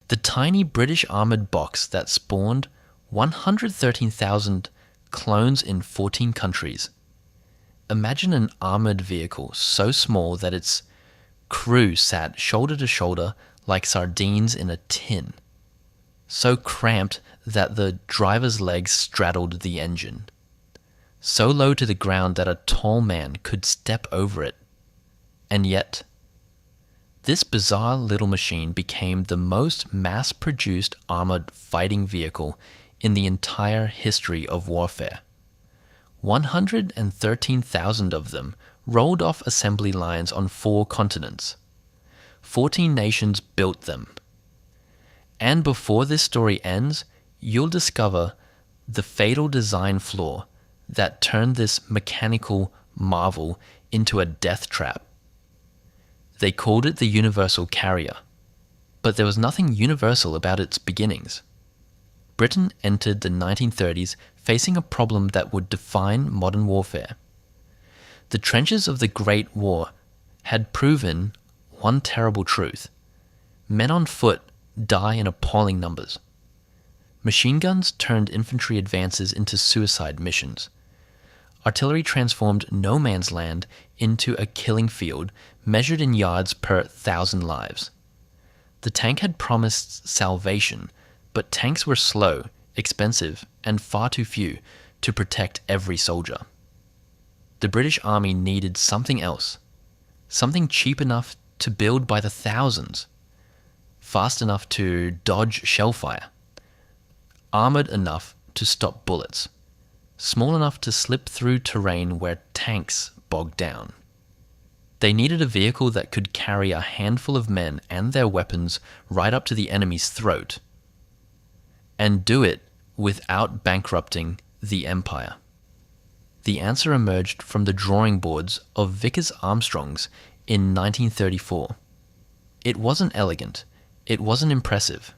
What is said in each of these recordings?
The tiny British armoured box that spawned 113,000 clones in 14 countries. Imagine an armoured vehicle so small that its crew sat shoulder to shoulder like sardines in a tin, so cramped that the driver's legs straddled the engine, so low to the ground that a tall man could step over it. And yet, this bizarre little machine became the most mass-produced armoured fighting vehicle in the entire history of warfare. 113,000 of them rolled off assembly lines on 4 continents. 14 nations built them. And before this story ends, you'll discover the fatal design flaw that turned this mechanical marvel into a death trap. They called it the Universal Carrier, but there was nothing universal about its beginnings. Britain entered the 1930s facing a problem that would define modern warfare. The trenches of the Great War had proven one terrible truth. Men on foot die in appalling numbers. Machine guns turned infantry advances into suicide missions. Artillery transformed no man's land into a killing field measured in yards per 1,000 lives. The tank had promised salvation, but tanks were slow, expensive, and far too few to protect every soldier. The British Army needed something else, something cheap enough to build by the thousands, fast enough to dodge shellfire, armored enough to stop bullets, small enough to slip through terrain where tanks bogged down. They needed a vehicle that could carry a handful of men and their weapons right up to the enemy's throat, and do it without bankrupting the empire. The answer emerged from the drawing boards of Vickers Armstrongs in 1934. It wasn't elegant, it wasn't impressive.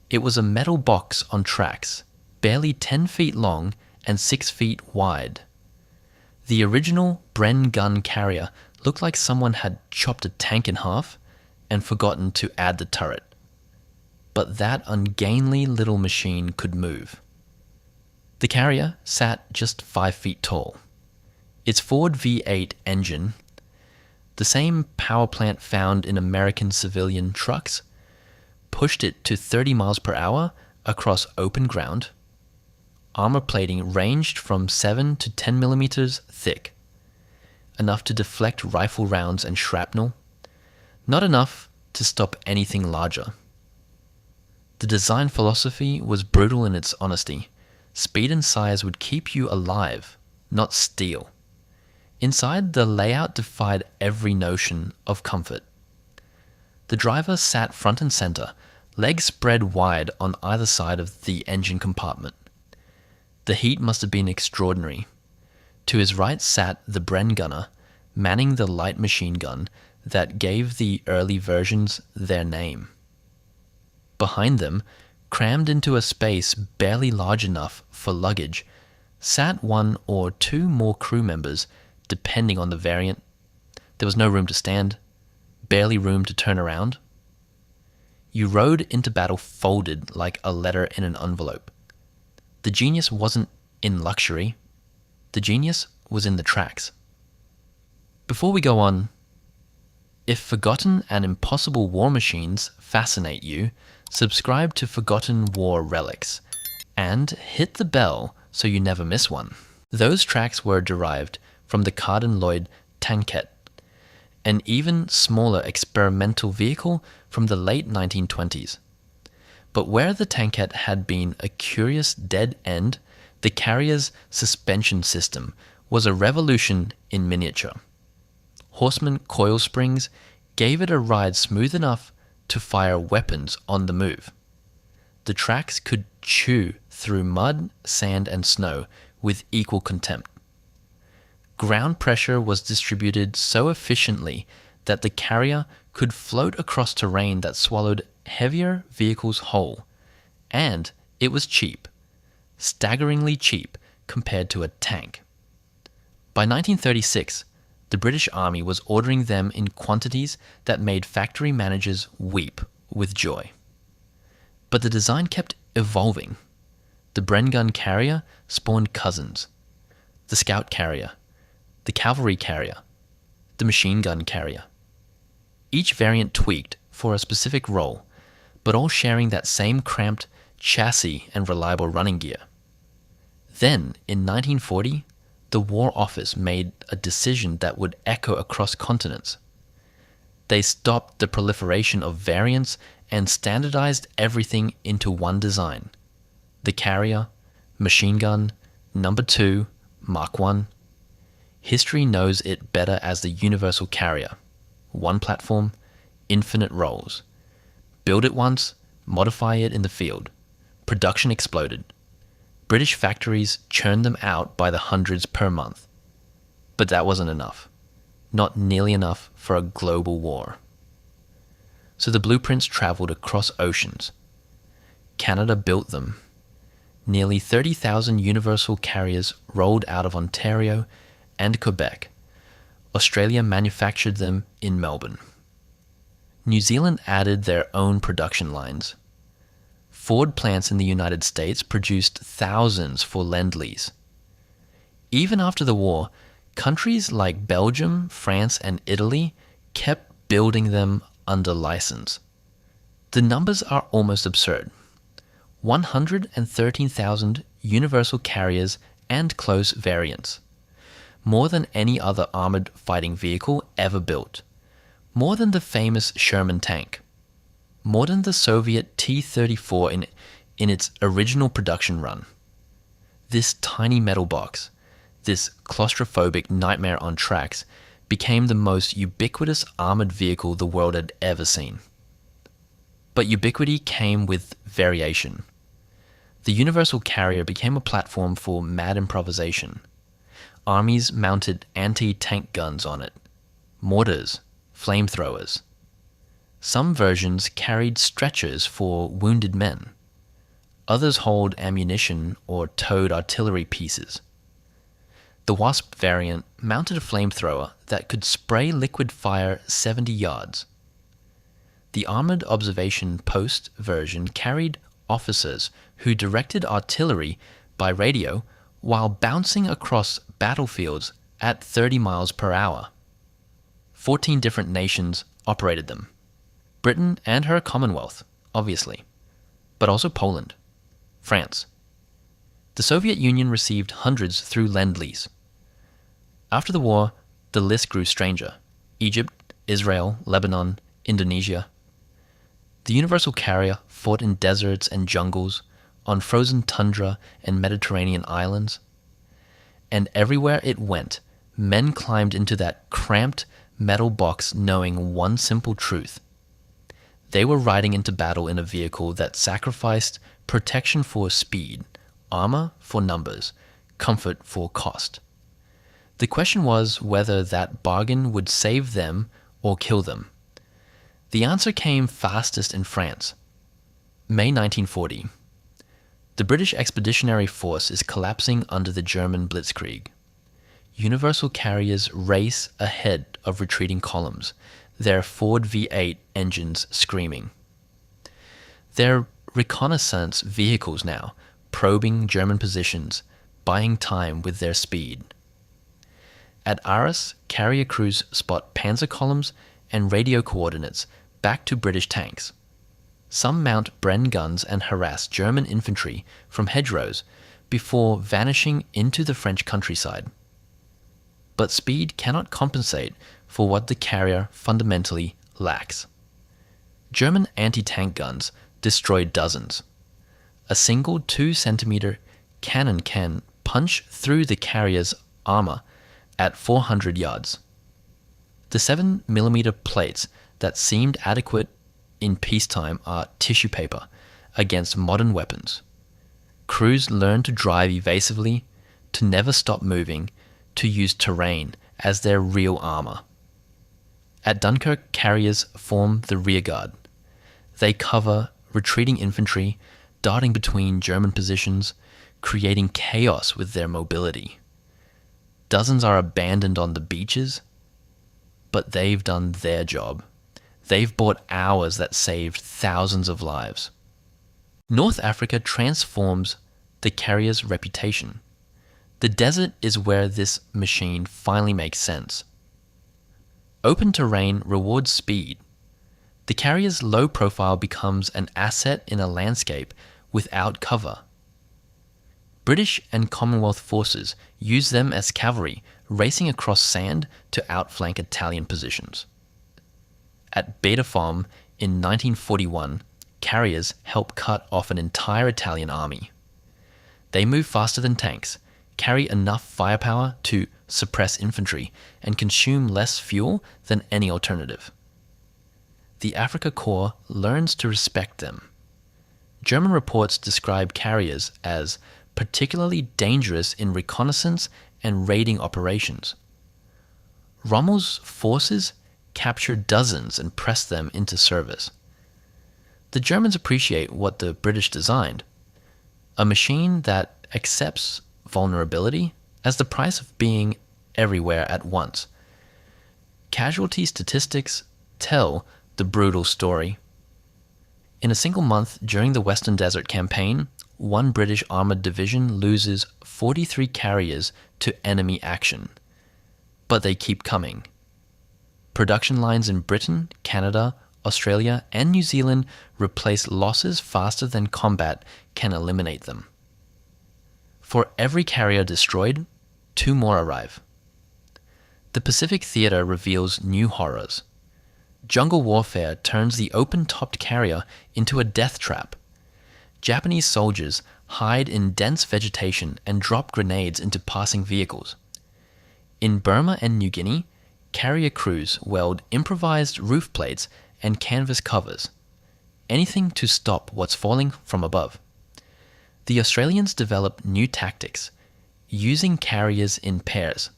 It was a metal box on tracks, barely 10 feet long and 6 feet wide. The original Bren Gun Carrier looked like someone had chopped a tank in half and forgotten to add the turret. But that ungainly little machine could move. The carrier sat just 5 feet tall. Its Ford V8 engine, the same power plant found in American civilian trucks, pushed it to 30 miles per hour across open ground. Armor plating ranged from 7 to 10 millimeters thick, enough to deflect rifle rounds and shrapnel, not enough to stop anything larger. The design philosophy was brutal in its honesty. Speed and size would keep you alive, not steal. Inside, the layout defied every notion of comfort. The driver sat front and center, legs spread wide on either side of the engine compartment. The heat must have been extraordinary. To his right sat the Bren gunner, manning the light machine gun that gave the early versions their name. Behind them, crammed into a space barely large enough for luggage, sat 1 or 2 more crew members, depending on the variant. There was no room to stand, barely room to turn around. You rode into battle folded like a letter in an envelope. The genius wasn't in luxury. The genius was in the tracks. Before we go on, if forgotten and impossible war machines fascinate you, subscribe to Forgotten War Relics, and hit the bell so you never miss one. Those tracks were derived from the Carden-Lloyd Tanket, an even smaller experimental vehicle from the late 1920s. But where the Tanket had been a curious dead end, the carrier's suspension system was a revolution in miniature. Horseman coil springs gave it a ride smooth enough to fire weapons on the move. The tracks could chew through mud, sand, and snow with equal contempt. Ground pressure was distributed so efficiently that the carrier could float across terrain that swallowed heavier vehicles whole, and it was cheap, staggeringly cheap compared to a tank. By 1936, the British Army was ordering them in quantities that made factory managers weep with joy. But the design kept evolving. The Bren Gun Carrier spawned cousins. The Scout Carrier, the Cavalry Carrier, the Machine Gun Carrier. Each variant tweaked for a specific role, but all sharing that same cramped chassis and reliable running gear. Then, in 1940, the War Office made a decision that would echo across continents. They stopped the proliferation of variants and standardized everything into one design. The Carrier, Machine Gun, Number 2, Mark 1. History knows it better as the Universal Carrier. One platform, infinite roles. Build it once, modify it in the field. Production exploded. British factories churned them out by the hundreds per month. But that wasn't enough. Not nearly enough for a global war. So the blueprints traveled across oceans. Canada built them. Nearly 30,000 Universal Carriers rolled out of Ontario and Quebec. Australia manufactured them in Melbourne. New Zealand added their own production lines. Ford plants in the United States produced thousands for Lend-Lease. Even after the war, countries like Belgium, France, and Italy kept building them under license. The numbers are almost absurd. 113,000 Universal Carriers and close variants. More than any other armored fighting vehicle ever built. More than the famous Sherman tank. More than the Soviet T-34 in its original production run. This tiny metal box, this claustrophobic nightmare on tracks, became the most ubiquitous armored vehicle the world had ever seen. But ubiquity came with variation. The Universal Carrier became a platform for mad improvisation. Armies mounted anti-tank guns on it, mortars, flamethrowers. Some versions carried stretchers for wounded men. Others hauled ammunition or towed artillery pieces. The Wasp variant mounted a flamethrower that could spray liquid fire 70 yards. The Armored Observation Post version carried officers who directed artillery by radio while bouncing across battlefields at 30 miles per hour. 14 different nations operated them. Britain and her Commonwealth, obviously, but also Poland, France. The Soviet Union received hundreds through Lend-Lease. After the war, the list grew stranger. Egypt, Israel, Lebanon, Indonesia. The Universal Carrier fought in deserts and jungles, on frozen tundra and Mediterranean islands. And everywhere it went, men climbed into that cramped metal box knowing one simple truth. They were riding into battle in a vehicle that sacrificed protection for speed, armor for numbers, comfort for cost. The question was whether that bargain would save them or kill them. The answer came fastest in France. May 1940. The British Expeditionary Force is collapsing under the German blitzkrieg. Universal Carriers race ahead of retreating columns, their Ford V8 engines screaming. They're reconnaissance vehicles now, probing German positions, buying time with their speed. At Arras, carrier crews spot panzer columns and radio coordinates back to British tanks. Some mount Bren guns and harass German infantry from hedgerows before vanishing into the French countryside. But speed cannot compensate for what the carrier fundamentally lacks. German anti-tank guns destroy dozens. A single 2-centimeter cannon can punch through the carrier's armor at 400 yards. The 7mm plates that seemed adequate in peacetime are tissue paper against modern weapons. Crews learn to drive evasively, to never stop moving, to use terrain as their real armor. At Dunkirk, carriers form the rearguard. They cover retreating infantry, darting between German positions, creating chaos with their mobility. Dozens are abandoned on the beaches, but they've done their job. They've bought hours that saved thousands of lives. North Africa transforms the carrier's reputation. The desert is where this machine finally makes sense. Open terrain rewards speed. The carrier's low profile becomes an asset in a landscape without cover. British and Commonwealth forces use them as cavalry, racing across sand to outflank Italian positions. At Betaform in 1941, carriers help cut off an entire Italian army. They move faster than tanks, carry enough firepower to suppress infantry, and consume less fuel than any alternative. The Afrika Korps learns to respect them. German reports describe carriers as particularly dangerous in reconnaissance and raiding operations. Rommel's forces captured dozens and pressed them into service. The Germans appreciate what the British designed, a machine that accepts vulnerability as the price of being everywhere at once. Casualty statistics tell the brutal story. In a single month during the Western Desert Campaign, one British armoured division loses 43 carriers to enemy action. But they keep coming. Production lines in Britain, Canada, Australia, and New Zealand replace losses faster than combat can eliminate them. For every carrier destroyed, 2 more arrive. The Pacific Theater reveals new horrors. Jungle warfare turns the open-topped carrier into a death trap. Japanese soldiers hide in dense vegetation and drop grenades into passing vehicles. In Burma and New Guinea, carrier crews weld improvised roof plates and canvas covers, anything to stop what's falling from above. The Australians develop new tactics, using carriers in pairs,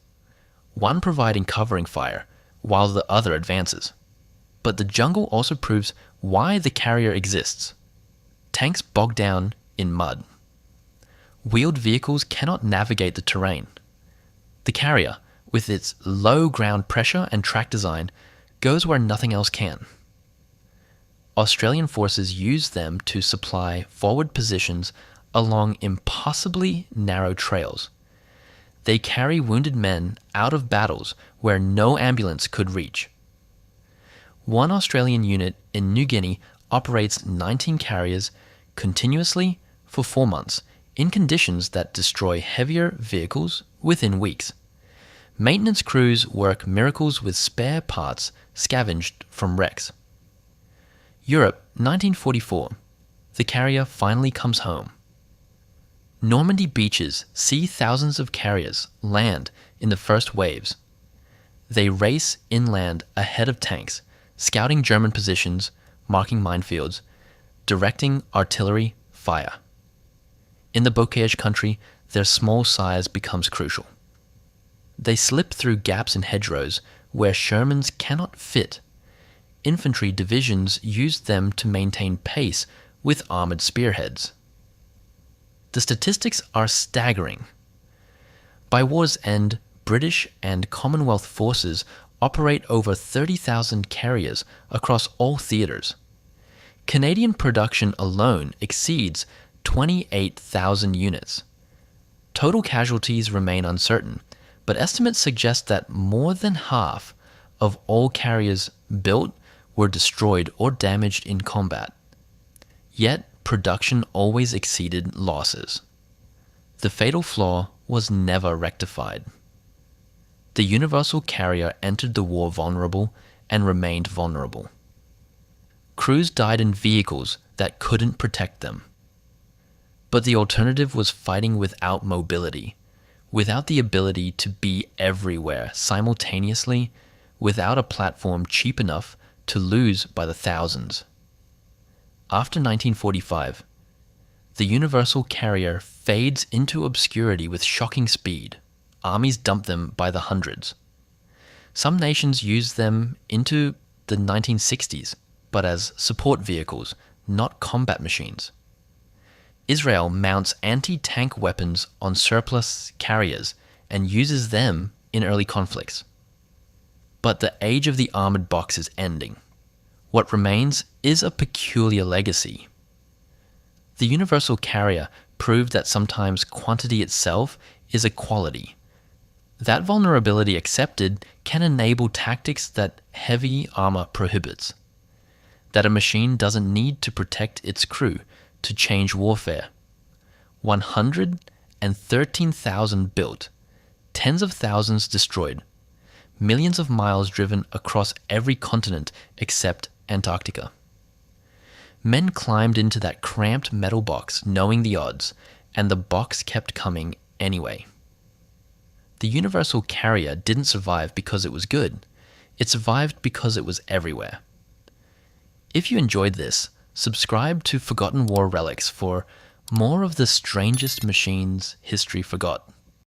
one providing covering fire while the other advances. But the jungle also proves why the carrier exists. Tanks bog down in mud. Wheeled vehicles cannot navigate the terrain. The carrier, with its low ground pressure and track design, goes where nothing else can. Australian forces use them to supply forward positions along impossibly narrow trails. They carry wounded men out of battles where no ambulance could reach. One Australian unit in New Guinea operates 19 carriers continuously for 4 months in conditions that destroy heavier vehicles within weeks. Maintenance crews work miracles with spare parts scavenged from wrecks. Europe, 1944. The carrier finally comes home. Normandy beaches see thousands of carriers land in the first waves. They race inland ahead of tanks, scouting German positions, marking minefields, directing artillery fire. In the Bocage country, their small size becomes crucial. They slip through gaps in hedgerows where Shermans cannot fit. Infantry divisions used them to maintain pace with armoured spearheads. The statistics are staggering. By war's end, British and Commonwealth forces operate over 30,000 carriers across all theatres. Canadian production alone exceeds 28,000 units. Total casualties remain uncertain, but estimates suggest that more than half of all carriers built were destroyed or damaged in combat. Yet, production always exceeded losses. The fatal flaw was never rectified. The universal carrier entered the war vulnerable and remained vulnerable. Crews died in vehicles that couldn't protect them. But the alternative was fighting without mobility, without the ability to be everywhere simultaneously, without a platform cheap enough to lose by the thousands. After 1945, the universal carrier fades into obscurity with shocking speed. Armies dump them by the hundreds. Some nations use them into the 1960s, but as support vehicles, not combat machines. Israel mounts anti-tank weapons on surplus carriers and uses them in early conflicts. But the age of the armored box is ending. What remains is a peculiar legacy. The universal carrier proved that sometimes quantity itself is a quality. That vulnerability accepted can enable tactics that heavy armor prohibits. That a machine doesn't need to protect its crew to change warfare. 113,000 built, tens of thousands destroyed, millions of miles driven across every continent except Antarctica. Men climbed into that cramped metal box knowing the odds, and the box kept coming anyway. The universal carrier didn't survive because it was good. It survived because it was everywhere. If you enjoyed this, subscribe to Forgotten War Relics for more of the strangest machines history forgot.